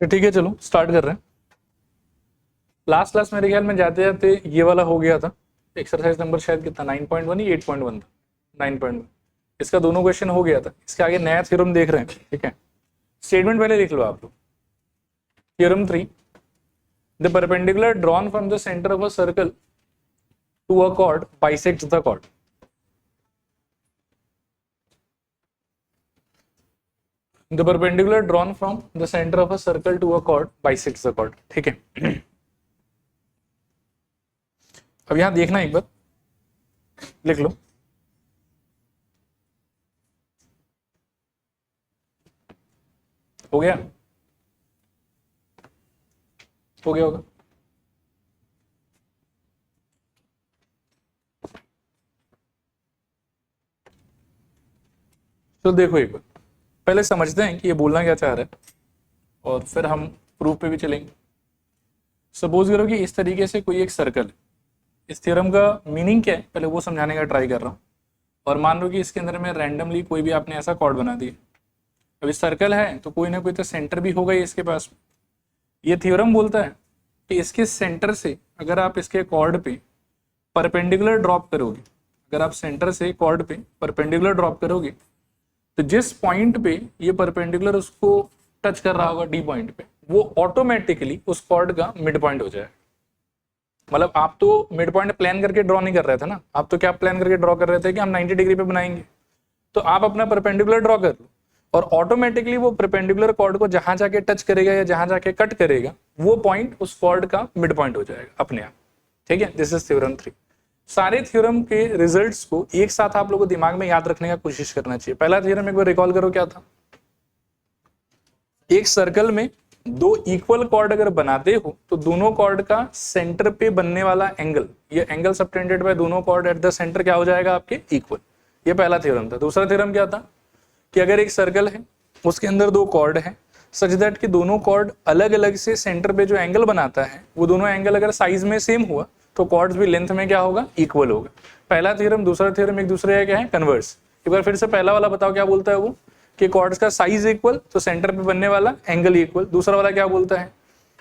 ठीक है चलो स्टार्ट कर रहे हैं। लास्ट क्लास मेरे ख्याल में जाते जाते ये वाला हो गया था, एक्सरसाइज नंबर शायद कितना 9.1 या 8.1 था, 9.1। इसका दोनों क्वेश्चन हो गया था। इसके आगे नया थ्योरम देख रहे हैं, ठीक है। स्टेटमेंट पहले लिख लो आप लोग। Theorem 3, the perpendicular drawn from the centre of a circle to a chord bisects the chord. The perpendicular drawn from the center of a circle to a chord bisects the chord, ठीक है। अब यहां देखना एक बार, लिख लो। हो गया, हो गया होगा। तो देखो एक बार पहले समझते हैं कि ये बोलना क्या चाह रहा है और फिर हम प्रूफ पे भी चलेंगे। सपोज करो कि इस तरीके से कोई एक सर्कल है। इस थ्योरम का मीनिंग क्या है पहले वो समझाने का ट्राई कर रहा हूँ। और मान लो कि इसके अंदर में रैंडमली कोई भी आपने ऐसा कॉर्ड बना दिया। अब इस सर्कल है तो कोई ना कोई तो सेंटर भी होगा ही इसके पास। ये थ्योरम बोलता है कि इसके सेंटर से अगर आप इसके कॉर्ड पे परपेंडिकुलर ड्रॉप करोगे, अगर आप सेंटर से कॉर्ड पे परपेंडिकुलर ड्रॉप करोगे तो जिस पॉइंट पे ये परपेंडिकुलर उसको टच कर रहा होगा डी पॉइंट पे, वो ऑटोमेटिकली उस कॉर्ड का मिड पॉइंट हो जाएगा। मतलब आप तो मिड पॉइंट प्लान करके ड्रॉ नहीं कर रहे थे ना, आप तो क्या प्लान करके ड्रॉ कर रहे थे कि हम 90 डिग्री पे बनाएंगे। तो आप अपना परपेंडिकुलर ड्रॉ कर लो और ऑटोमेटिकली वो परपेंडिकुलर कॉर्ड को जहां जाके टच करेगा या जहां जाके कट करेगा वो पॉइंट उस कॉर्ड का मिड पॉइंट हो जाएगा अपने आप, ठीक है। This is theorem 3। सारे थ्योरम के रिजल्ट्स को एक साथ आप लोगों को दिमाग में याद रखने का कोशिश करना चाहिए। पहला थ्योरम एक बार रिकॉल करो, क्या था? एक सर्कल में दो इक्वल कॉर्ड अगर बनाते हो तो दोनों कॉर्ड का सेंटर पे बनने वाला एंगल, ये एंगल सबटेंडेड बाय दोनों कॉर्ड एट द सेंटर क्या हो जाएगा आपके? इक्वल। ये पहला थ्योरम था। दूसरा थ्योरम क्या था कि अगर एक सर्कल है उसके अंदर दो कॉर्ड है सच दैट कि दोनों कॉर्ड अलग अलग से सेंटर पे जो एंगल बनाता है वो दोनों एंगल अगर साइज में सेम हुआ तो कॉर्ड्स भी लेंथ में क्या होगा? इक्वल होगा। पहला थ्योरम। दूसरा थ्योरम एक दूसरे का क्या है? कन्वर्स। एक बार फिर से पहला वाला बताओ क्या बोलता है वो, कि कॉर्ड्स का साइज इक्वल तो सेंटर पे बनने वाला एंगल इक्वल। दूसरा वाला क्या बोलता है?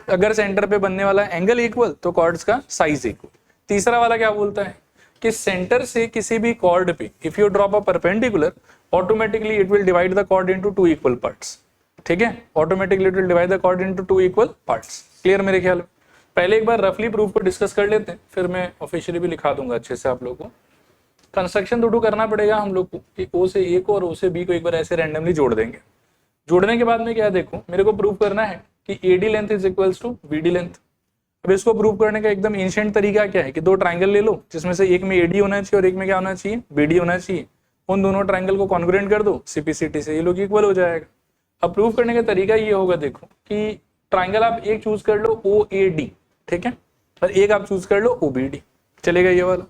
अगर सेंटर पे बनने वाला एंगल इक्वल तो कॉर्ड्स का साइज इक्वल। तीसरा वाला क्या बोलता है कि सेंटर से किसी भी कॉर्ड पे if you drop a perpendicular automatically it will divide the chord into two equal parts, ठीक है। Automatically it will divide the chord into two equal parts. Clear मेरे ख्याल में? पहले एक बार रफली प्रूफ को डिस्कस कर लेते हैं, फिर मैं ऑफिशियली भी लिखा दूंगा अच्छे से आप लोगों को। कंस्ट्रक्शन तो करना पड़ेगा हम लोग को कि ओ से ए को और ओ से बी को एक बार ऐसे रैंडमली जोड़ देंगे। जोड़ने के बाद में क्या देखो, मेरे को प्रूव करना है कि AD length is equals to BD length. अब इसको प्रूव करने का एकदम एंशिएंट तरीका क्या है कि दो ट्राइंगल ले लो जिसमें से एक में एडी होना चाहिए और एक में क्या होना चाहिए? बीडी होना चाहिए। उन दोनों ट्राइंगल को कॉन्ग्रुएंट कर दो सीपीसीटी से, ये लोग इक्वल हो जाएगा। अब प्रूव करने का तरीका ये होगा देखो कि ट्राइंगल आप एक चूज कर लो ओ ए डी, ठीक है, और एक आप चूज कर लो ओबीडी, चलेगा ये वाला।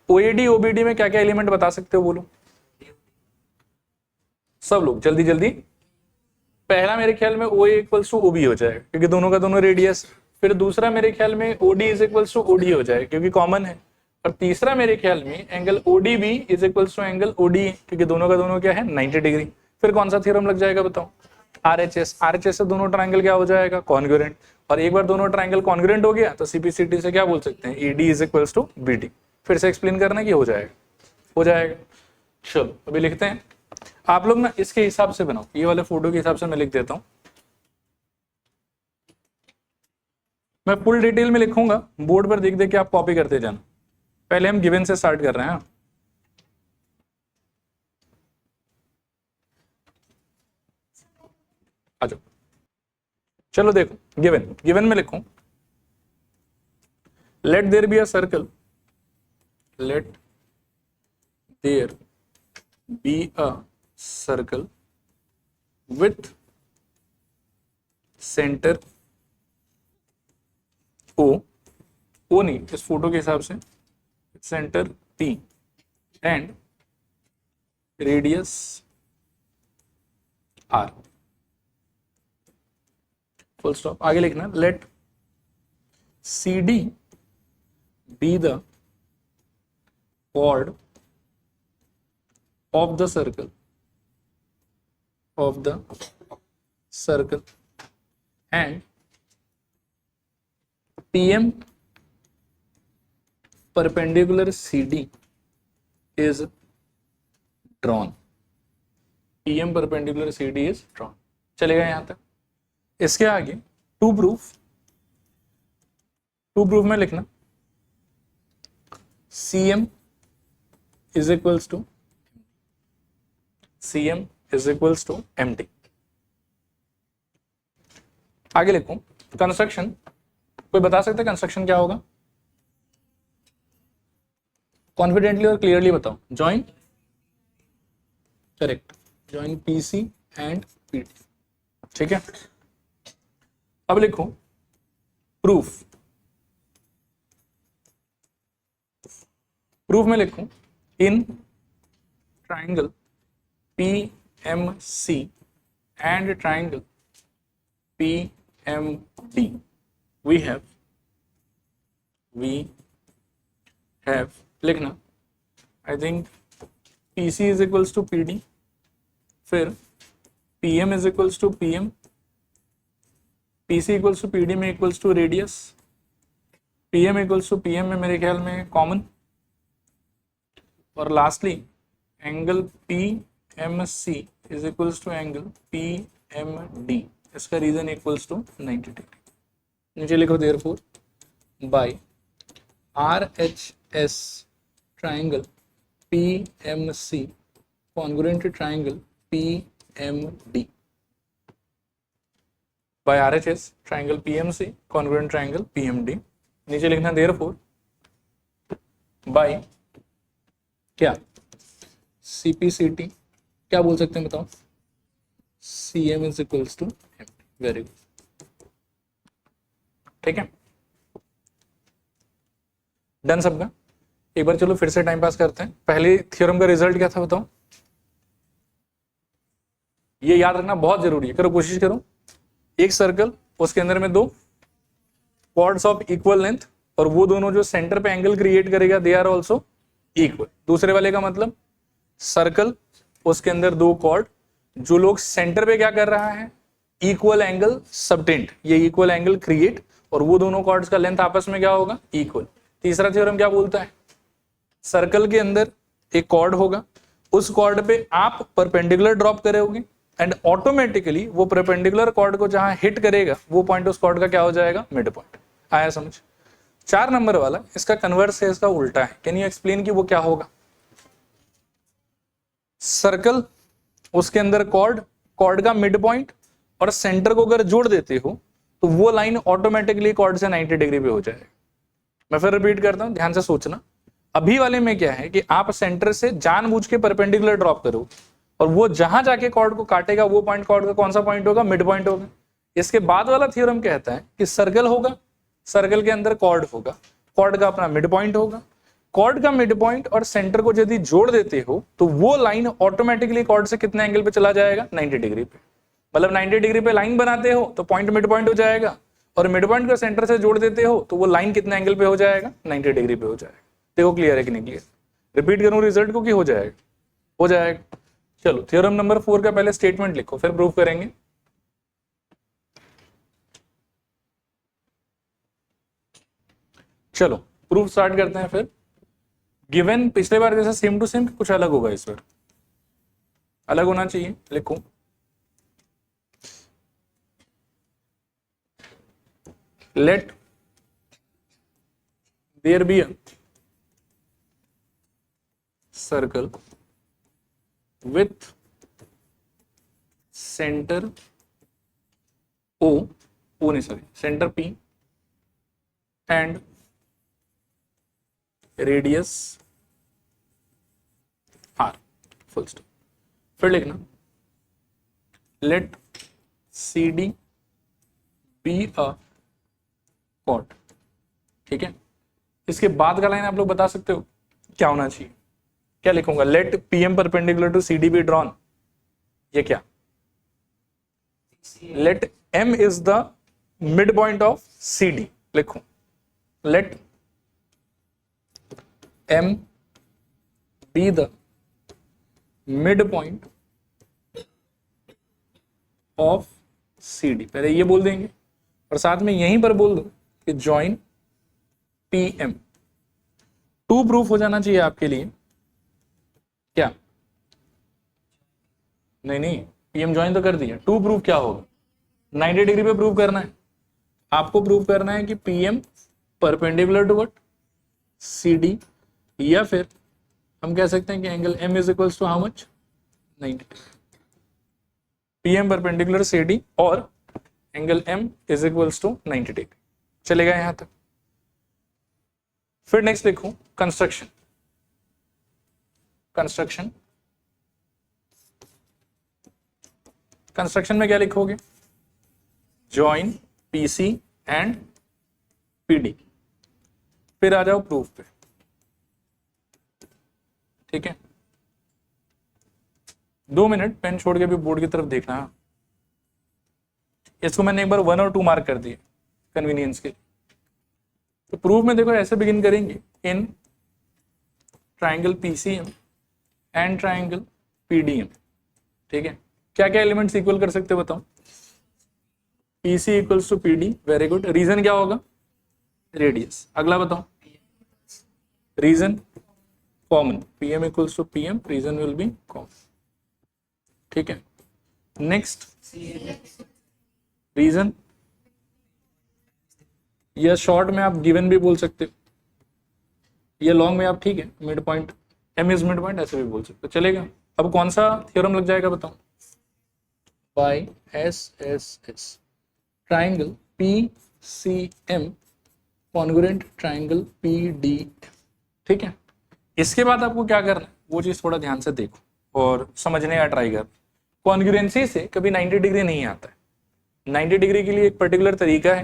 ओएडी ओबीडी में क्या क्या एलिमेंट बता सकते हो बोलो सब लोग जल्दी जल्दी। पहला मेरे ख्याल में ओ इक्वल्स टू ओबी हो जाएगा क्योंकि दोनों का दोनों रेडियस। फिर दूसरा मेरे ख्याल में OD is equals to OD हो जाएगा क्योंकि कॉमन है। और तीसरा मेरे ख्याल में angle ODB is equals to angle OD क्योंकि दोनों का दोनों क्या है? 90 डिग्री। फिर कौन सा थ्योरम लग जाएगा बताओ? आरएचएस। आरएचएस से दोनों ट्राइंगल क्या हो जाएगा? कॉन्ग्रुएंट। और एक बार दोनों ट्राइंगल कॉन्ग्रुएंट हो गया तो सीपीसीटी से क्या बोल सकते हैं? ED is equals to BD. फिर से एक्सप्लेन करना कि हो जाएगा, हो जाएगा। चलो अभी लिखते हैं। आप लोग ना इसके हिसाब से बनाओ, ये वाले फोटो के हिसाब से मैं लिख देता हूं। मैं फुल डिटेल में लिखूंगा, बोर्ड पर देख देख के आप कॉपी करते जाना। पहले हम गिवन से स्टार्ट कर रहे हैं। आ जाओ, चलो देखो गिवन। गिवन में लिखूं let there be a circle, let there be a circle with centre O नहीं, इस फोटो के हिसाब से centre P and radius R, full stop. आगे लिखना let CD be the chord of the circle and PM perpendicular CD is drawn. PM perpendicular CD is drawn. चलेगा यहां तक. इसके आगे टू प्रूफ में लिखना CM is equals to MT. आगे लिखूं कंस्ट्रक्शन. कोई बता सकता है कंस्ट्रक्शन क्या होगा? कॉन्फिडेंटली और क्लियरली बताओ. Join, correct, join PC and PD. ठीक है. अब लिखो प्रूफ में लिखूं in triangle PMC and triangle PMD we have लिखना I think PC is equals to PD, फिर PM is equals to PM, PC equals to PD में equals to radius, PM equals to PM में मेरे ख्याल में common, और lastly angle PMC is equals to angle PMD. इसका reason equals to 90 degree. नीचे लिखो therefore by RHS triangle PMC congruent triangle PMD. By RHS triangle PMC congruent triangle PMD. नीचे लिखना देयरफॉर बाय क्या CPCT. क्या बोल सकते हैं बताओ? CM is equals to MT. Very good. ठीक है, डन सबका. एक बार चलो फिर से टाइम पास करते हैं. पहले थ्योरम का रिजल्ट क्या था बताओ? ये याद रखना बहुत जरूरी है. करो, कोशिश करो. एक सर्कल, उसके अंदर में दो कॉर्ड्स ऑफ इक्वल लेंथ, और वो दोनों जो सेंटर पे एंगल क्रिएट करेगा दे आर ऑल्सो इक्वल. दूसरे वाले का मतलब सर्कल, उसके अंदर दो कॉर्ड, जो लोग सेंटर पे क्या कर रहा है, इक्वल एंगल सबटेंड, ये इक्वल एंगल क्रिएट, और वो दोनों कॉर्ड्स का लेंथ आपस में क्या होगा, इक्वल. तीसरा थ्योरम क्या बोलता है? सर्कल के अंदर एक कॉर्ड होगा, उस कॉर्ड पे आप परपेंडिकुलर ड्रॉप करोगे, एंड ऑटोमेटिकली वो परपेंडिकुलर कॉर्ड को जहां हिट करेगा वो पॉइंट उस कॉर्ड का क्या हो जाएगा, मिड पॉइंट. आया समझ? 4 नंबर वाला इसका कन्वर्स है, इसका उल्टा है. कैन यू एक्सप्लेन कि वो क्या होगा? सर्कल, उसके अंदर कॉर्ड, कॉर्ड का मिड पॉइंट और सेंटर को अगर जोड़ देते हो तो वो लाइन ऑटोमेटिकली कॉर्ड से 90 डिग्री पे हो जाएगा. मैं फिर रिपीट करता हूं, ध्यान से सोचना. अभी वाले में क्या है कि आप सेंटर से जानबूझ के परपेंडिकुलर ड्रॉप करो, और वो जहां जाके कॉर्ड को काटेगा वो पॉइंट कॉर्ड का कौन सा पॉइंट होगा, मिड पॉइंट होगा. इसके बाद वाला थ्योरम कहता है कि सर्कल होगा, सर्कल के अंदर कॉर्ड होगा, कॉर्ड का अपना मिड पॉइंट होगा, कॉर्ड का मिड पॉइंट और सेंटर को यदि जोड़ देते हो तो वो लाइन ऑटोमेटिकली कॉर्ड से कितने एंगल पे चला जाएगा, 90 डिग्री पे. मतलब 90 डिग्री पे लाइन बनाते हो तो पॉइंट मिड पॉइंट हो जाएगा, और मिड पॉइंट को सेंटर से जोड़ देते हो तो वो लाइन कितने एंगल पे हो जाएगा, 90 डिग्री पे हो जाएगा. देखो क्लियर है कि नहीं क्लियर? रिपीट करूं रिजल्ट को कि हो जाएगा? हो जाएगा. चलो थ्योरम नंबर 4 का पहले स्टेटमेंट लिखो, फिर प्रूव करेंगे. चलो प्रूफ स्टार्ट करते हैं. फिर गिवन पिछले बार जैसा सेम टू सेम, कुछ अलग होगा इस बार, अलग होना चाहिए. लिखो let there be a circle with centre centre P and radius R, full stop. फिर लिखना let CD be a chord. ठीक है, इसके बाद का लाइन आप लोग बता सकते हो क्या होना चाहिए? क्या लिखूंगा? Let PM perpendicular to CD be drawn. ये क्या? Let M is the mid point of CD. लिखूं let M be the midpoint of CD. पहले ये बोल देंगे और साथ में यहीं पर बोल दो कि जॉइन पीएम। टू प्रूफ हो जाना चाहिए आपके लिए क्या? नहीं नहीं, पीएम ज्वाइन तो कर दिया, टू प्रूफ क्या होगा? 90 डिग्री पे प्रूव करना है आपको। प्रूव करना है कि PM perpendicular to what? CD, या फिर हम कह सकते हैं कि angle M is equals to how much? 90। PM perpendicular CD और angle M is equals to 90 degree. चलेगा यहां तक? फिर नेक्स्ट देखो कंस्ट्रक्शन। कंस्ट्रक्शन कंस्ट्रक्शन में क्या लिखोगे? Join PC and PD. फिर आ जाओ प्रूफ पे, ठीक है? 2 मिनट पेन छोड़ के भी बोर्ड की तरफ देखना। इसको मैंने एक बार 1 और 2 मार्क कर दिए कन्वीनियंस के लिए। तो प्रूफ में देखो ऐसे बिगिन करेंगे, in triangle PCM and triangle PDM, ठीक है? क्या क्या एलिमेंट्स इक्वल कर सकते हो बताओ? PC equals to PD, very good. Reason क्या होगा? रेडियस। अगला बताओ, reason common, PM equals to PM, reason will be common, ठीक है? नेक्स्ट रीजन, या शॉर्ट में आप गिवन भी बोल सकते हो, या लॉन्ग में आप, ठीक है, mid point, M is mid point, ऐसे भी बोल सकते हो, चलेगा? अब कौन सा थ्योरम लग जाएगा बताओ? By S S S, triangle P C M congruent triangle P D, ठीक है? इसके बाद आपको क्या करना है वो चीज थोड़ा ध्यान से देखो और समझने का ट्राई कर। कॉन्ग्रुएंसी से कभी 90 डिग्री नहीं आता है। 90 डिग्री के लिए एक पर्टिकुलर तरीका है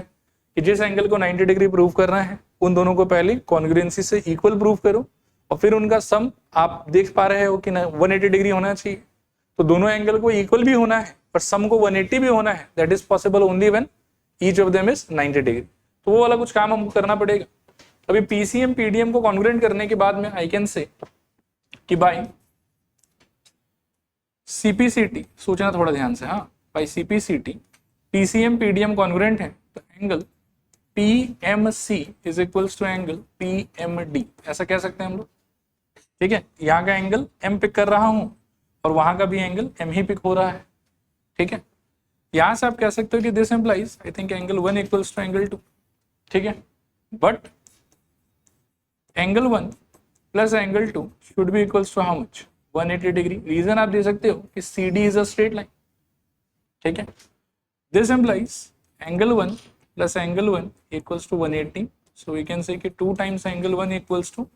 कि जिस एंगल को 90 डिग्री प्रूव करना है उन दोनों को पहले कॉन्ग्रुएंसी से इक्वल प्रूव करो और फिर उनका सम आप देख पा रहे हो कि 180 डिग्री होना चाहिए। तो दोनों एंगल को इक्वल भी होना है पर सम को 180 भी होना है। That is possible only when each of them is 90 degree. तो वो वाला कुछ काम हमको करना पड़ेगा। अभी पीसीएम पीडीएम को कॉन्ग्रुएंट करने के बाद में आई कैन से कि बाय सीपीसीटी, सोचना थोड़ा ध्यान से, हाँ, by CPCT PCM PDM congruent है तो angle PMC is equals to angle PMD, ऐसा कह सकते हैं हम लोग, ठीक है? यहाँ का एंगल एम पिक कर रहा हूं और वहां का भी एंगल एम ही पिक हो रहा है, ठीक है? यहां से आप कह सकते हो कि this implies I think angle 1 equals to angle 2, ठीक है? But angle 1 plus angle 2 should be equals to how much? 180 degree. Reason आप दे सकते हो कि CD is a straight line, ठीक है? This implies angle 1 plus angle 1 equals to 180, so we can say कि 2 times angle 1 equals to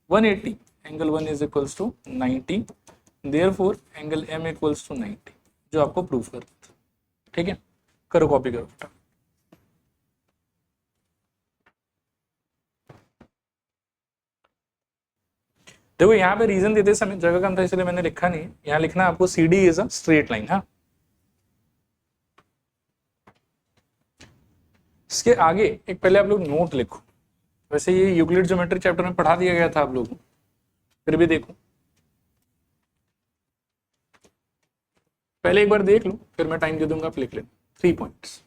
180, angle 1 is equals to 90, therefore angle M equals to 90, जो आपको प्रूफ करना था, ठीक है? करो, कॉपी करो। देखो यहाँ पे रीजन देते समय जगह कम था इसलिए मैंने लिखा नहीं, यहाँ लिखना आपको CD is a straight line. हाँ, इसके आगे एक पहले आप लोग नोट लिखो। वैसे ये यूक्लिड ज्योमेट्री चैप्टर में पढ़ा दिया गया था आप लोगों को, फिर भी देखो, पहले एक बार देख लो फिर मैं टाइम दे दूंगा, आप लिख लेना। 3 पॉइंट्स,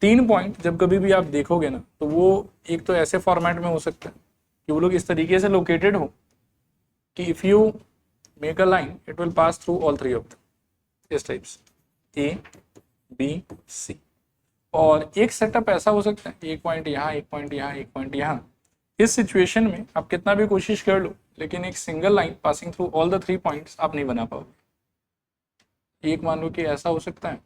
3 पॉइंट जब कभी भी आप देखोगे ना तो वो एक तो ऐसे फॉर्मेट में हो सकता है कि वो लोग इस तरीके से लोकेटेड हो कि if you make a line it will pass through all 3 of them, इस टाइप्स A B C। और एक सेटअप ऐसा हो सकता है, एक पॉइंट यहाँ, एक पॉइंट यहाँ, एक पॉइंट यहाँ। इस सिचुएशन में आप कितना भी कोशिश कर लो लेकिन एक single line passing through all the 3 points आप नहीं बना पाओगे। एक मान लो कि ऐसा हो सकता है,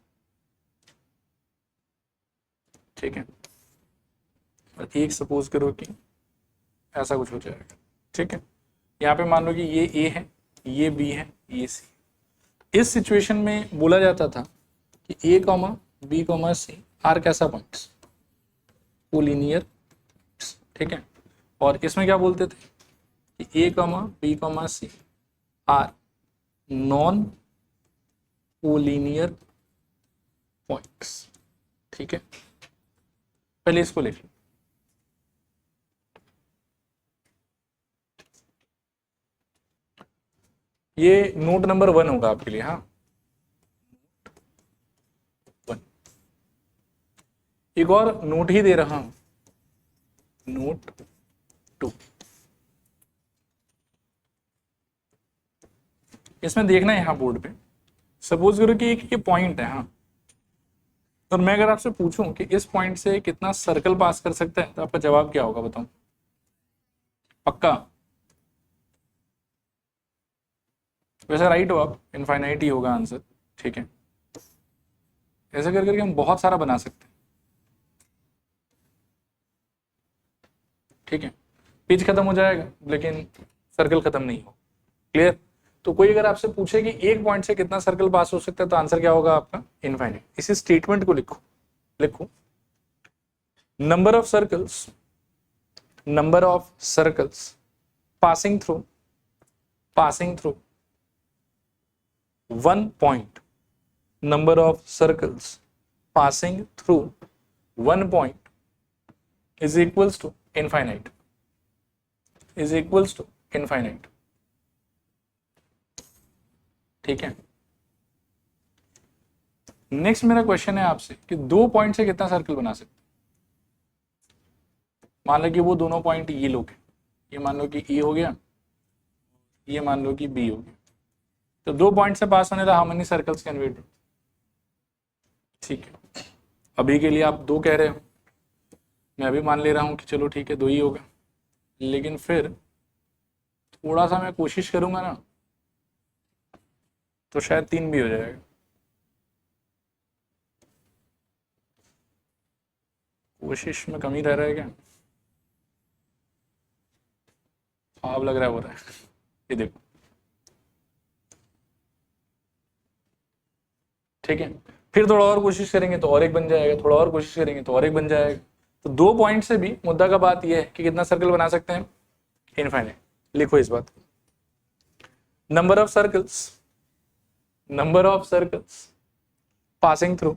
ठीक है? और एक सपोज करो कि ऐसा कुछ हो जाएगा, ठीक है? यहाँ पे मान लो कि ये A है, ये B है, ये C। इस सिचुएशन में बोला जाता था कि A, B, C आर कैसा पॉइंट्स? कोलिनियर, ठीक है? और इसमें क्या बोलते थे कि A, B, C are non collinear points, ठीक है? पहले इसको लिख लो। ये नोट नंबर 1 होगा आपके लिए। हाँ, एक और नोट ही दे रहा हूं, नोट 2। इसमें देखना है यहाँ बोर्ड पे, सपोज करो कि एक ये पॉइंट है, हाँ, और मैं अगर आपसे पूछूं कि इस पॉइंट से कितना सर्कल पास कर सकता है तो आपका जवाब क्या होगा बताओ? पक्का? वैसे राइट हो आप, इनफाइनाइट ही होगा आंसर। ठीक है, ऐसा कर करके हम बहुत सारा बना सकते हैं। ठीक है, पिच खत्म हो जाएगा लेकिन सर्कल खत्म नहीं हो। क्लियर? तो कोई अगर आपसे पूछे कि एक पॉइंट से कितना सर्कल पास हो सकता है तो आंसर क्या होगा आपका? इनफाइनाइट। इसी स्टेटमेंट को लिखो, number of circles passing through one point, number of circles passing through one point is equals to infinite, ठीक है। नेक्स्ट मेरा क्वेश्चन है आपसे कि 2 पॉइंट से कितना सर्कल बना सकते? मान लो कि वो दोनों पॉइंट ये लोग हैं, ये मान लो कि E हो गया, ये मान लो कि B हो गया, तो 2 पॉइंट से पास होने का how many circles can we do? ठीक है, अभी के लिए आप 2 कह रहे हो, मैं अभी मान ले रहा हूं कि चलो ठीक है 2 ही होगा, लेकिन फिर थोड़ा सा मैं कोशिश करूंगा ना तो शायद 3 भी हो जाएगा। कोशिश में कमी रह रहा है क्या? ख्वाब लग रहा है, हो रहा है। ये देखो, ठीक है, फिर थोड़ा और कोशिश करेंगे तो और एक बन जाएगा, थोड़ा और कोशिश करेंगे तो और एक बन जाएगा। तो 2 पॉइंट से भी मुद्दा का बात यह है कि कितना सर्कल बना सकते हैं? इनफाइनाइट। लिखो इस बात को, number of circles passing through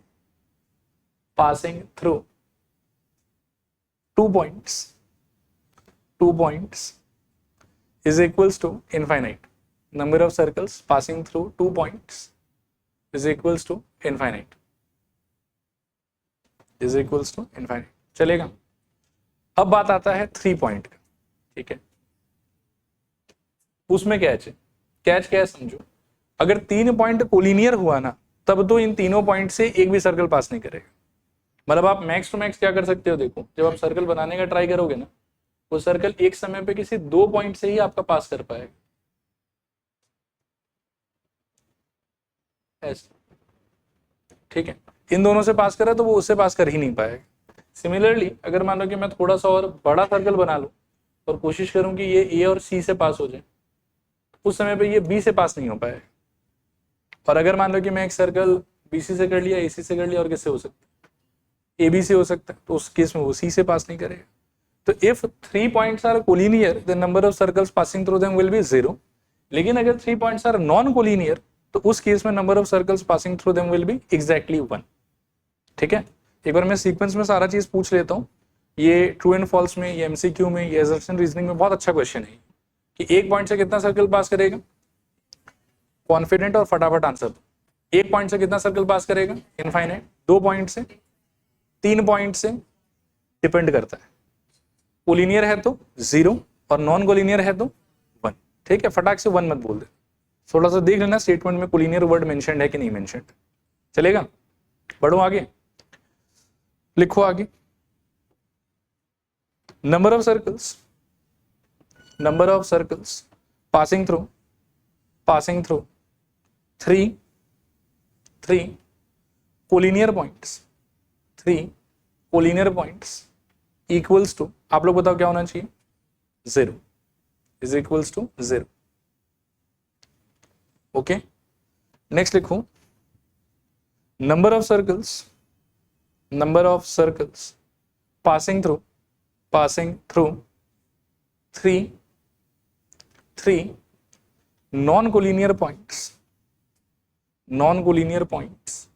2 points is equals to infinite. Number of circles passing through 2 points is equals to infinite. चलेगा? अब बात आता है 3 पॉइंट का। ठीक है, उसमें कैच क्या है समझो, अगर 3 पॉइंट कोलिनियर हुआ ना तब तो इन तीनों पॉइंट से एक भी सर्कल पास नहीं करेगा। मतलब आप मैक्स टू मैक्स क्या कर सकते हो, देखो जब आप सर्कल बनाने का ट्राई करोगे ना, वो सर्कल एक समय पे किसी 2 पॉइंट से ही आपका पास कर पाएगा, ऐसे। ठीक है, इन दोनों से पास करा तो वो उससे पास कर ही नहीं पाएगा। सिमिलरली अगर मान लो कि मैं थोड़ा सा और बड़ा सर्कल बना लूं और कोशिश करूं कि ये ए और सी से पास हो जाए, उस समय पे ये बी से पास नहीं हो पाएगा। और अगर मान लो कि मैं एक सर्कल बीसी से कर लिया, एसी से कर लिया, और किससे हो सकता है? ए बी से हो सकता है, तो उस केस में वो सी से पास नहीं करेगा। तो if 3 points are collinear the number of circles passing through them will be 0। लेकिन अगर 3 पॉइंट्स आर नॉन कोलिनियर तो उस केस में number of circles passing through them will B exactly 1। ठीक है, एक बार मैं सीक्वेंस में सारा चीज पूछ लेता हूँ। ये ट्रू एंड फॉल्स में, ये एमसीक्यू में, ये असर्शन रीजनिंग में बहुत अच्छा क्वेश्चन है कि 1 पॉइंट से कितना सर्कल पास करेगा। कॉन्फिडेंट और फटाफट आंसर। 1 पॉइंट से कितना सर्कल पास करेगा? इनफाइनाइट। 2 पॉइंट से, 3 पॉइंट से, डिपेंड करता है। कोलिनियर है तो 0 और नॉन कोलिनियर है तो 1। ठीक है, फटाक से 1 मत बोल दे, थोड़ा सा देख लेना स्टेटमेंट में कोलिनियर वर्ड मेंशन्ड है कि नहीं मेंशन्ड। चलेगा? बढ़ो आगे, लिखो आगे, number of circles passing through 3 collinear points equals to, आप लोग बताओ क्या होना चाहिए? 0 is equals to 0। Okay, next लिखो, number of circles passing through 3 non collinear points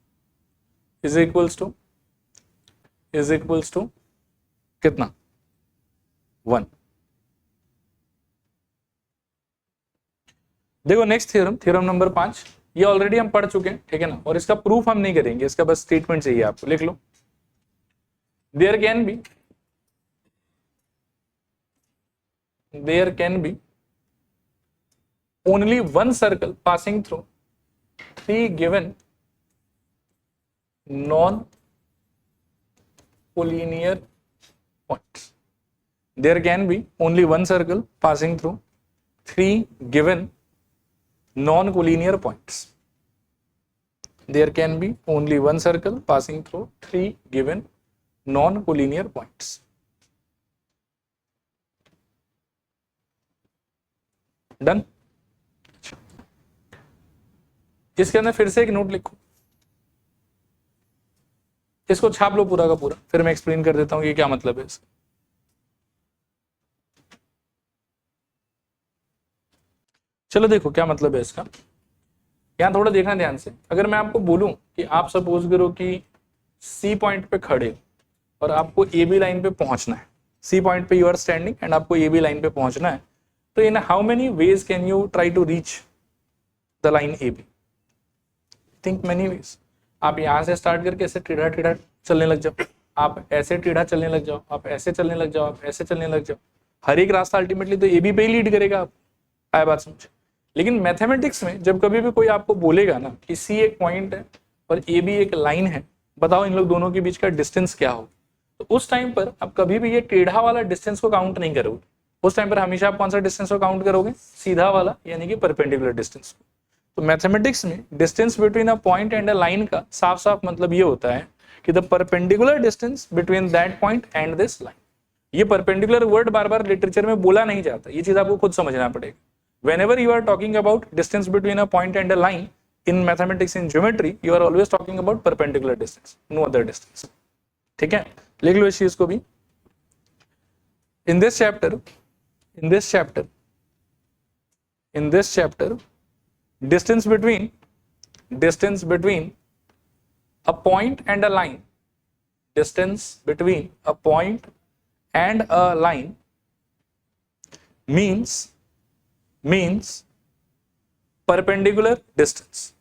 is equals to कितना? 1। देखो नेक्स्ट थ्योरम नंबर 5, ये ऑलरेडी हम पढ़ चुके हैं। ठीक है ना, और इसका प्रूफ हम नहीं करेंगे, इसका बस स्टेटमेंट चाहिए आपको, लिख लो। There can be only one circle passing through three given non-collinear points. There can be only one circle passing through three given non-collinear points. There can be only one circle passing through three given non-collinear points. Done? इसके अंदर फिर से एक note लिखो, इसको छाप लो पूरा का पूरा, फिर मैं एक्सप्लेन कर देता हूं कि क्या मतलब है इसका। चलो देखो क्या मतलब है इसका, यहां थोड़ा देखना ध्यान से। अगर मैं आपको बोलूं कि आप सपोज करो कि सी पॉइंट पे खड़े और आपको ए बी लाइन पे पहुंचना है, सी पॉइंट पे यू आर स्टैंडिंग एंड आपको ए बी लाइन पे पहुंचना है, तो in how many ways can you try to reach the line A B? Think many ways. आप यहां से स्टार्ट करके ऐसे टेढ़ा टेढ़ा चलने लग जाओ, आप ऐसे टेढ़ा चलने लग जाओ, आप ऐसे चलने लग जाओ, आप ऐसे चलने लग जाओ, हर एक रास्ता अल्टीमेटली तो ए बी पे ही लीड करेगा। आप आया बात समझ? लेकिन मैथमेटिक्स में जब कभी भी कोई आपको बोलेगा ना कि सी एक पॉइंट है और ए बी एक लाइन है, बताओ इन लोग दोनों के बीच का डिस्टेंस क्या हो, तो उस टाइम पर आप कभी भी ये टेढ़ा वाला डिस्टेंस को काउंट नहीं करोगे। उस टाइम पर हमेशा आप कौन सा डिस्टेंस को काउंट करोगे? सीधा वाला, यानी कि परपेंडिकुलर डिस्टेंस को। तो मैथमेटिक्स में distance between a point and a line का साफ साफ मतलब ये होता है कि the perpendicular distance between that point and this line. ये परपेंडिकुलर वर्ड बार बार लिटरेचर में बोला नहीं जाता, ये चीज आपको खुद समझना पड़ेगा। whenever you are talking about distance between a point and a line in mathematics, in geometry, you are always talking about perpendicular distance, no other distance. ठीक है, लिख लो इस चीज को भी। in this chapter distance between a point and a line, distance between a point and a line means perpendicular distance.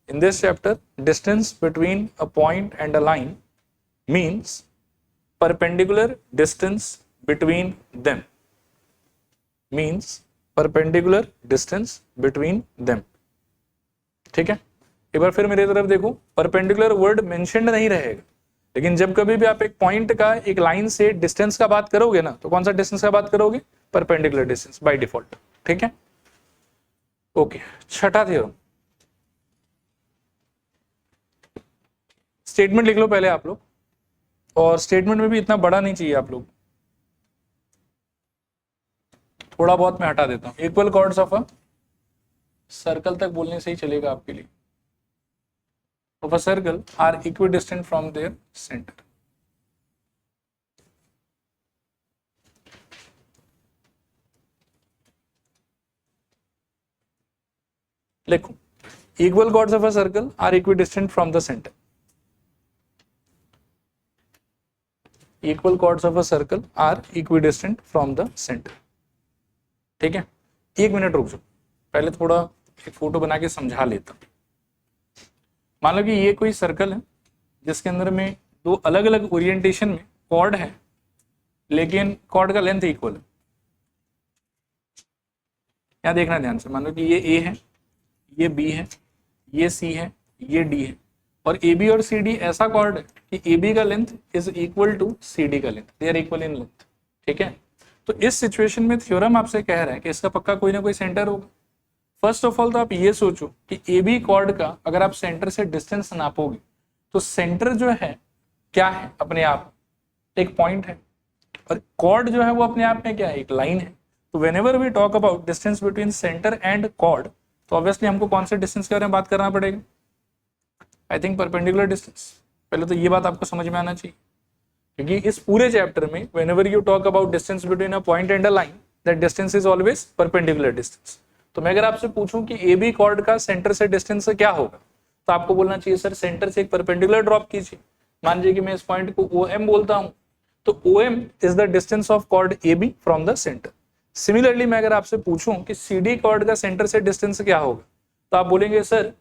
In this chapter, distance between a point and a line means perpendicular distance between them. Means perpendicular distance between them. ठीक है, एक बार फिर मेरी तरफ देखो, perpendicular word mentioned नहीं रहेगा, लेकिन जब कभी भी आप एक पॉइंट का एक लाइन से डिस्टेंस का बात करोगे ना, तो कौन सा डिस्टेंस का बात करोगे? Perpendicular distance by default. ठीक है, ओके। छठा थ्योरम, स्टेटमेंट लिख लो पहले आप लोग, और स्टेटमेंट में भी इतना बड़ा नहीं चाहिए आप लोग, थोड़ा बहुत मैं हटा देता हूं। Equal chords of a circle तक बोलने से ही चलेगा आपके लिए। Of a circle are equidistant from their centre. लिखो, equal chords of a circle are equidistant from the centre. Equal chords of a circle are equidistant from the centre. ठीक है, एक मिनट रुक जाओ, पहले थोड़ा एक फोटो बना के समझा लेता हूं। मान लो कि ये कोई सर्कल है जिसके अंदर में दो अलग अलग ओरिएंटेशन में कॉर्ड है, लेकिन कॉर्ड का लेंथ इक्वल है। यहां देखना ध्यान से, मान लो कि ये ए है, ये बी है, ये सी है, ये डी है, और ए बी और सी डी ऐसा कॉर्ड है कि ए बी का length is equal to C D का length, they are equal in length. ठीक है, तो इस सिचुएशन में थ्योरम आपसे कह रहा है कि इसका पक्का कोई ना कोई सेंटर होगा। फर्स्ट ऑफ ऑल तो आप ये सोचो कि ए बी कॉर्ड का अगर आप सेंटर से डिस्टेंस नापोगे तो सेंटर जो है क्या है? अपने आप एक पॉइंट है, और कॉर्ड जो है वो अपने आप में क्या है? एक लाइन है। तो whenever we talk about distance between centre and chord, तो ऑब्वियसली हमको कौन से डिस्टेंस के बारे में बात करना पड़ेगा? I think perpendicular distance. पहले तो ये बात आपको समझ में आना चाहिए, क्योंकि इस पूरे चैप्टर में whenever you talk about distance between a point and a line, that distance is always perpendicular distance. तो मैं अगर आपसे पूछूं कि ए बी कॉर्ड का सेंटर से डिस्टेंस क्या होगा, तो आपको बोलना चाहिए सर सेंटर से एक परपेंडिकुलर ड्रॉप कीजिए। मान लीजिए कि मैं इस पॉइंट को ओ एम बोलता हूं, तो O M is the distance of chord A B from the centre. Similarly मैं अगर आपसे पूछूं कि सी डी कॉर्ड का सेंटर से डिस्टेंस क्या होगा, तो आप बोलेंगे सर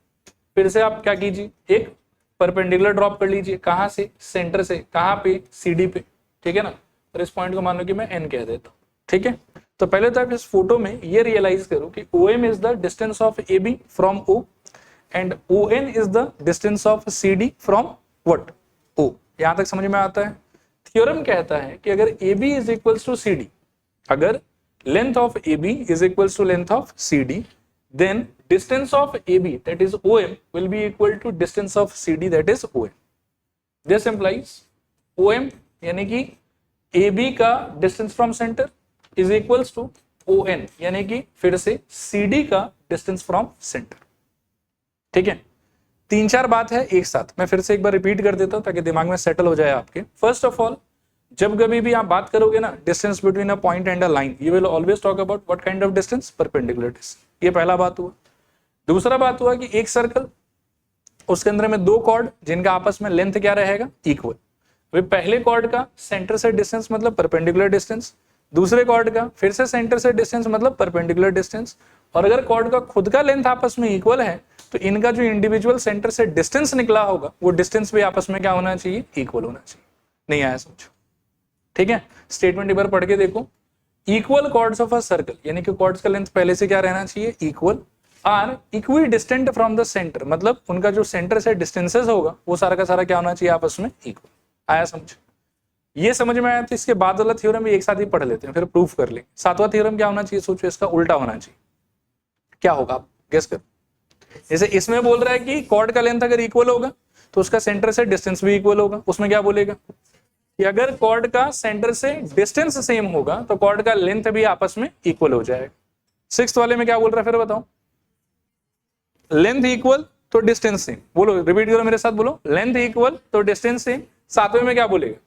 फिर से आप क्या कीजिए, एक परपेंडिकुलर ड्रॉप कर लीजिए, कहां से, सेंटर से, कहां पे, CD पे, ठीक है ना। और इस पॉइंट को मान लो कि मैं N कह देता हूं, ठीक है। तो पहले तो आप इस फोटो में ये रियलाइज करो कि OM is the distance of AB from O and ON is the distance of CD from what, O। यहां तक समझ में आता है। थ्योरम कहता है कि अगर AB is equals to CD, अगर length of AB is equals to length of CD, then distance of AB, that is OM, will be equal to distance of CD, that is OM. This implies OM यानी कि AB का distance from center is equals to ON यानी कि फिर से CD का distance from center, ठीक है। तीन चार बात है एक साथ, मैं फिर से एक बार रिपीट कर देता हूं ताकि दिमाग में सेटल हो जाए आपके। फर्स्ट ऑफ ऑल, जब कभी भी आप बात करोगे ना distance between a point and a line, you will always talk about what kind of distance, perpendicular distance. ये पहला बात हुआ। दूसरा बात हुआ कि एक सर्कल, उसके अंदर में दो कॉर्ड जिनका आपस में लेंथ क्या रहेगा, इक्वल। वे पहले कॉर्ड का सेंटर से डिस्टेंस मतलब परपेंडिकुलर डिस्टेंस, दूसरे कॉर्ड का फिर से सेंटर से डिस्टेंस मतलब परपेंडिकुलर डिस्टेंस। और अगर कॉर्ड का खुद का लेंथ आपस में इक्वल है तो इनका जो इंडिविजुअल सेंटर से डिस्टेंस निकला होगा वो डिस्टेंस भी आपस में क्या होना चाहिए, इक्वल होना चाहिए। नहीं आया समझो, ठीक है। स्टेटमेंट एक बार पढ़ के देखो। Equal chords of a circle यानी कि कॉर्ड्स का लेंथ पहले से क्या रहना चाहिए, equal, are equidistant from the centre, मतलब उनका जो सेंटर से डिस्टेंसेस होगा वो सारा का सारा क्या होना चाहिए, आपस में इक्वल। आया समझ, ये समझ में आया तो इसके बाद वाला थ्योरम भी एक साथ ही पढ़ लेते हैं, फिर प्रूफ कर लेंगे। सातवां थ्योरम क्या होना चाहिए, सोचो इसका उल्टा होना चाहिए। क्या होगा आप गेस करो। जैसे इसमें बोल रहा है कि कॉर्ड का लेंथ अगर इक्वल होगा तो उसका सेंटर से डिस्टेंस भी इक्वल होगा। उसमें क्या बोलेगा कि अगर कॉर्ड का सेंटर से डिस्टेंस सेम होगा तो कॉर्ड का लेंथ भी आपस में इक्वल हो जाएगा। सिक्स्थ वाले में क्या बोल रहा है फिर बताओ, लेंथ इक्वल तो डिस्टेंस सेम। बोलो, रिपीट करो मेरे साथ, बोलो लेंथ इक्वल तो डिस्टेंस सेम। सातवें में क्या बोलेगा,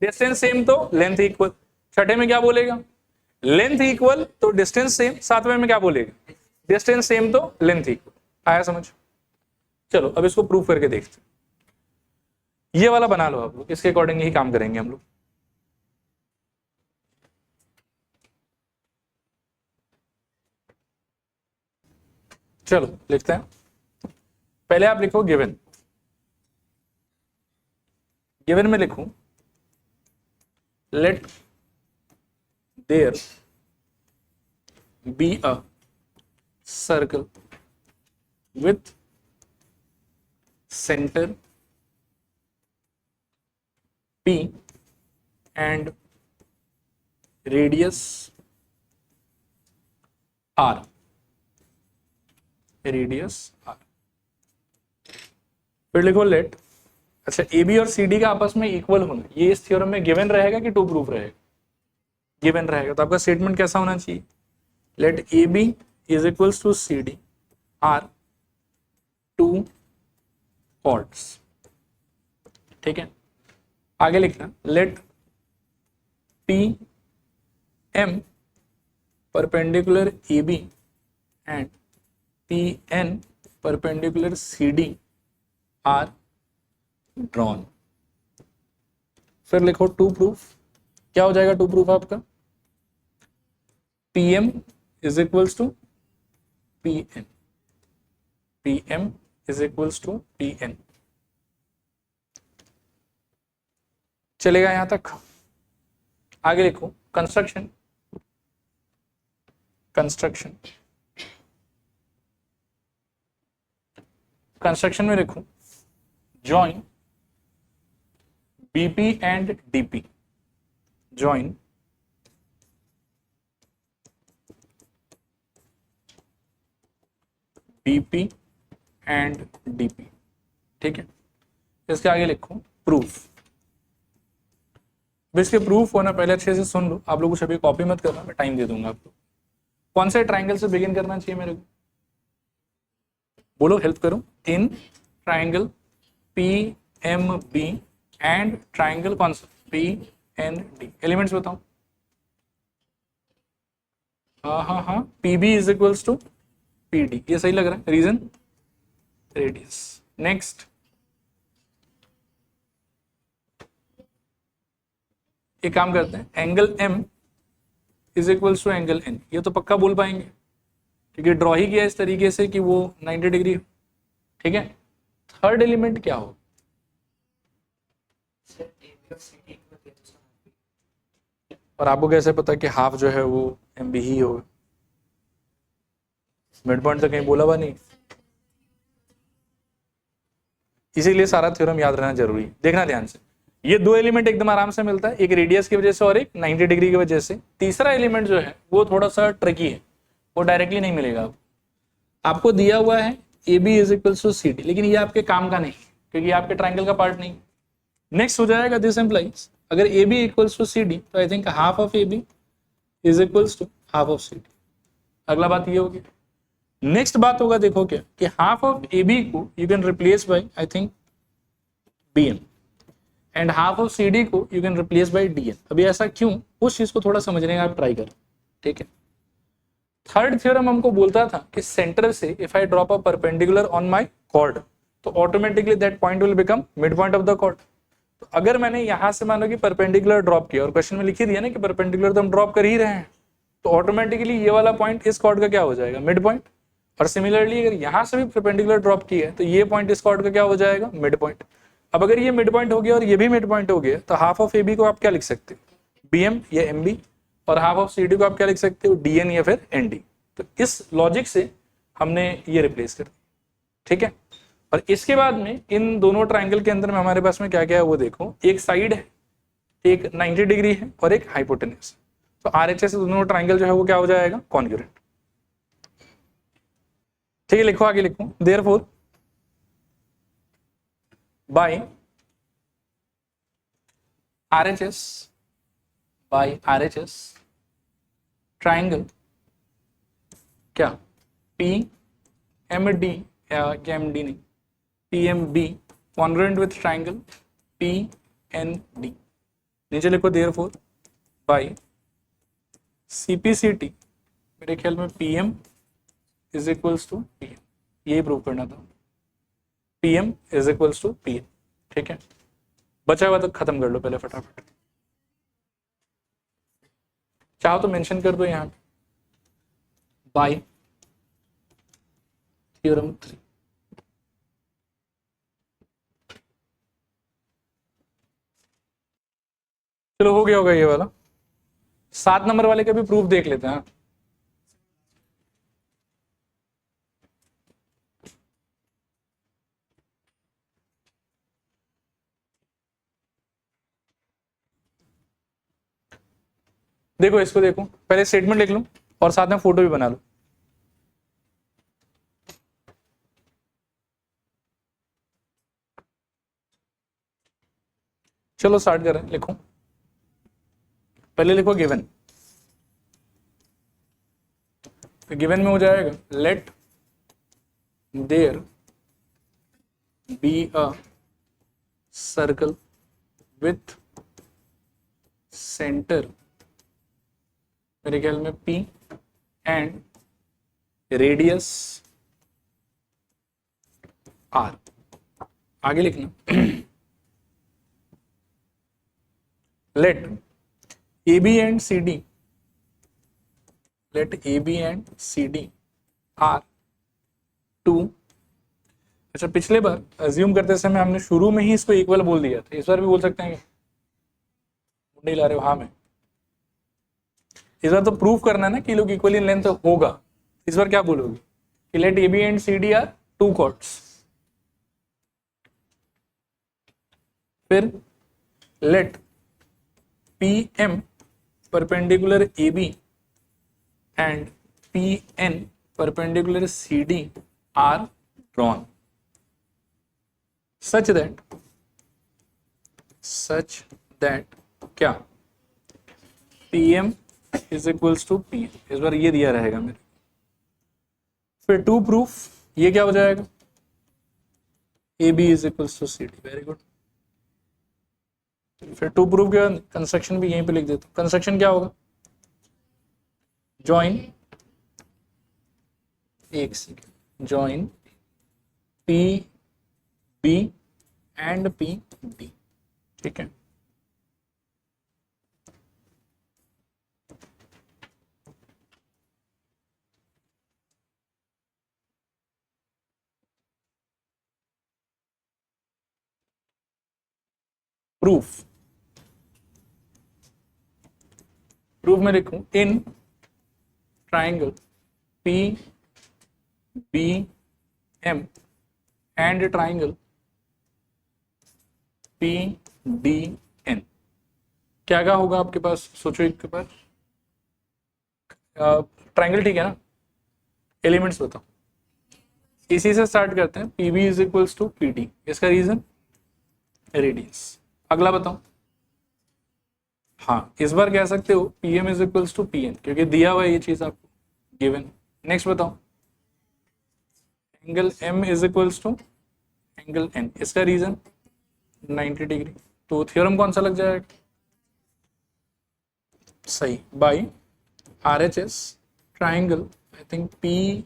डिस्टेंस सेम तो लेंथ इक्वल। छठे में क्या बोलेगा, लेंथ इक्वल तो डिस्टेंस सेम। सातवें में क्या बोलेगा, डिस्टेंस सेम तो लेंथ इक्वल। आया समझ। चलो अब इसको प्रूफ करके देखते हैं। ये वाला बना लो आप लोग, इसके अकॉर्डिंग ही काम करेंगे हम लोग। चलो लिखते हैं। पहले आप लिखो गिवन, गिवन में लिखूं let there be a circle with center P and radius R, radius R। फिर लिखो लेट, अच्छा AB और CD का आपस में इक्वल होना, ये इस थ्योरम में गिवन रहेगा कि टू प्रूफ रहेगा, गिवन रहेगा। तो आपका स्टेटमेंट कैसा होना चाहिए, let AB is equals to CD are two chords, ठीक है। आगे लिखना let P M perpendicular AB and P N perpendicular CD are drawn. फिर लिखो टू प्रूफ, क्या हो जाएगा टू प्रूफ आपका, PM is equals to PN, PM is equals to PN। चलेगा यहां तक। आगे लिखो कंस्ट्रक्शन, कंस्ट्रक्शन, कंस्ट्रक्शन में लिखो join BP and DP, join BP and DP, ठीक है। इसके आगे लिखो प्रूफ। इसके प्रूफ होना पहले अच्छे से सुन लो, आप लोग कुछ अभी कॉपी मत करना, मैं टाइम दे दूंगा आपको। कौन से ट्राइंगल से बिगिन करना चाहिए मेरे को, बोलो हेल्प करो। In triangle PMB and triangle कौन सा PND, एलिमेंट्स बताओ। हाँ PB is equals to PD, ये सही लग रहा है। Reason radius. नेक्स्ट एक काम करते हैं, angle M is equals to angle N, ये तो पक्का बोल पाएंगे क्योंकि ड्रॉ ही किया इस तरीके से कि वो 90 डिग्री, ठीक है। थर्ड एलिमेंट क्या हो? और आपको कैसे पता कि हाफ जो है वो एम बी ही होगा? मिड पॉइंट तो कहीं बोला हुआ नहीं, इसीलिए सारा थ्योरम याद रहना जरूरी है। देखना ध्यान से, ये दो एलिमेंट एकदम आराम से मिलता है, एक रेडियस की वजह से और एक 90 डिग्री की वजह से। तीसरा एलिमेंट जो है वो थोड़ा सा ट्रिकी है, वो डायरेक्टली नहीं मिलेगा आपको दिया हुआ है A B is equal to C D, लेकिन ये आपके काम का नहीं क्योंकि आपके ट्राइंगल का पार्ट नहीं। नेक्स्ट हो जाएगा दिस एम्प्लाइज, अगर A B equals to C D तो I think half of A B is equals to half of C D. अगला बात ये होगी। नेक्स्ट बात होगा, देखो क्या कि हाफ ऑफ ए बी को you can replace by I think B M and half of C D को you can replace by D N. अभी ऐसा क्यों, उस चीज को थोड़ा समझने का आप ट्राई करें, ठीक है। थर्ड थ्योरम हमको बोलता था कि सेंटर से if I drop a perpendicular on my chord तो automatically that point will become mid point of the chord. तो अगर मैंने यहां से मानो कि परपेंडिकुलर ड्रॉप किया और क्वेश्चन में लिख ही दिया ना कि परपेंडिकुलर तो हम ड्रॉप कर ही रहे हैं, तो ऑटोमेटिकली ये वाला पॉइंट इस कॉर्ड का क्या हो जाएगा? Mid point. और सिमिलरली अगर यहां से भी परपेंडिकुलर ड्रॉप किया है तो ये पॉइंट इस कॉर्ड का क्या हो जाएगा? Mid point. अब अगर ये मिड पॉइंट हो गया और ये भी मिड पॉइंट हो गया तो हाफ ऑफ ए बी को आप क्या लिख सकते हो? बी एम या एम बी, और हाफ ऑफ सी डी को आप क्या लिख सकते हो? डी एन या फिर एन डी। तो इस लॉजिक से हमने ये रिप्लेस कर दिया, ठीक है। और इसके बाद में इन दोनों ट्राइंगल के अंदर में हमारे पास में क्या क्या है वो देखो, एक साइड है, एक 90 डिग्री है और एक हाइपोटेन्यूज। तो आर एच एस से दोनों ट्राइंगल जो है वो क्या हो जाएगा? कॉन्ग्रुएंट। ठीक है, लिखो आगे लिखो, therefore by RHS by RHS triangle क्या पी एम डी या एम डी नहीं P M B congruent with triangle P N D. नीचे लिखो देयरफॉर बाय CPCT, मेरे ख्याल में PM is equals to PM, यही प्रूव करना था। PM is equals to PM, ठीक है। बचा हुआ तो खत्म कर लो पहले फटाफट, चाहो तो मेंशन कर दो यहाँ पे बाय थ्योरम 3। चलो हो गया होगा ये वाला। 7 नंबर वाले का भी प्रूफ देख लेते हैं। देखो इसको देखो, पहले स्टेटमेंट लिख लो और साथ में फोटो भी बना लो। चलो स्टार्ट करें, लिखो पहले लिखो गिवन। तो गिवन में हो जाएगा let there be a circle with centre, मेरे ख्याल में P एंड रेडियस R। आगे लिखना let AB and CD, let AB and CD are 2। अच्छा, पिछले बार अज्यूम करते समय हमने शुरू में ही इसको इक्वल बोल दिया था, इस बार भी बोल सकते हैं क्या? नहीं ला रहे हो? हाँ मैं इस बार तो प्रूफ करना है ना कि लोग इक्वल इन लेंथ होगा। इस बार क्या बोलोगे कि let AB and CD are 2 chords, फिर let PM perpendicular AB and PN perpendicular CD are drawn such that क्या PM is equals to PN। इस बार ये दिया रहेगा मेरे। फिर टू प्रूफ, ये क्या हो जाएगा? AB is equals to CD। Very good. फिर टू प्रूफ के बाद कंस्ट्रक्शन भी यहीं पे लिख देता हूं। कंस्ट्रक्शन क्या होगा? जॉइन, एक second, join P B and P D, ठीक है। प्रूफ में लिखूं in triangle P B M and triangle P D N, क्या क्या होगा आपके पास, सोचो एक बार। ट्राइंगल ठीक है ना, एलिमेंट्स बताओ। इसी से स्टार्ट करते हैं, P B is equals to P D, इसका रीजन रेडियस। अगला बताओ। हाँ, इस बार कह सकते हो P M is equals to P N, क्योंकि दिया हुआ है ये चीज आपको, गिवन। नेक्स्ट बताओ, angle M is equals to angle N, इसका रीजन 90 डिग्री। तो थ्योरम कौन सा लग जाएगा, सही, by R H S triangle I think P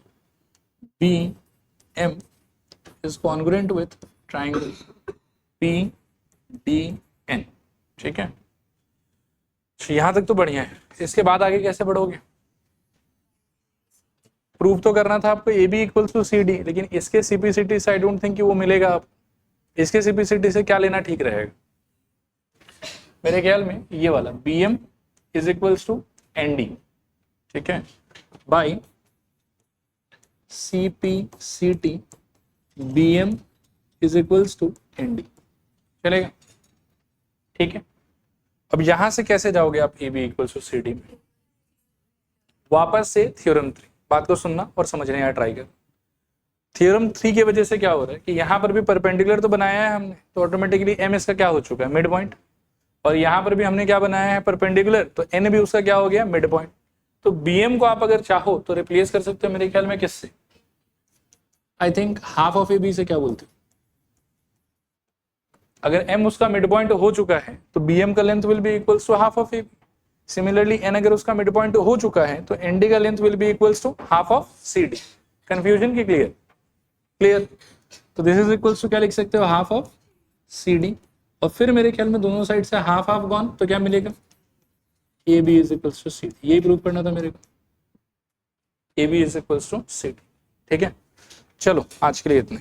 B M is congruent with triangle P D N. ठीक है, यहां तक तो बढ़िया है। इसके बाद आगे कैसे बढ़ोगे, प्रूफ तो करना था आपको A B equals to C D, लेकिन इसके सीपीसीटी से आई डोंट थिंक कि वो मिलेगा। आप इसके सीपीसीटी से क्या लेना ठीक रहेगा, मेरे ख्याल में ये वाला B M is equals to N D, ठीक है, by C P C T B M is equals to N D, चलेगा। ठीक है, अब यहां से कैसे जाओगे आप A B equals to C D में, वापस से थ्योरम 3, बात को सुनना और समझने का ट्राई कर। थ्योरम 3 की वजह से क्या हो रहा है कि यहां पर भी परपेंडिकुलर तो बनाया है हमने, तो ऑटोमेटिकली एम इसका क्या हो चुका है, मिड पॉइंट, और यहां पर भी हमने क्या बनाया है, परपेंडिकुलर, तो एन भी उसका क्या हो गया, मिड पॉइंट। तो बीएम को आप अगर चाहो तो रिप्लेस कर सकते हो मेरे ख्याल में किससे, I think half of A B से, क्या बोलते हो। अगर m उसका मिड पॉइंट हो चुका है तो bm का length will be equals to half of ab। Similarly n अगर उसका मिड पॉइंट हो चुका है तो nd का length will be equals to half of cd। Confusion की क्लियर। तो दिस इज इक्वल्स टू क्या लिख सकते हो, हाफ ऑफ cd, और फिर मेरे ख्याल में दोनों साइड से हाफ हाफ गॉन, तो क्या मिलेगा, ab is equals to cd। यही प्रूव करना था मेरे को, ab is equals to cd। ठीक है, चलो आज के लिए इतना।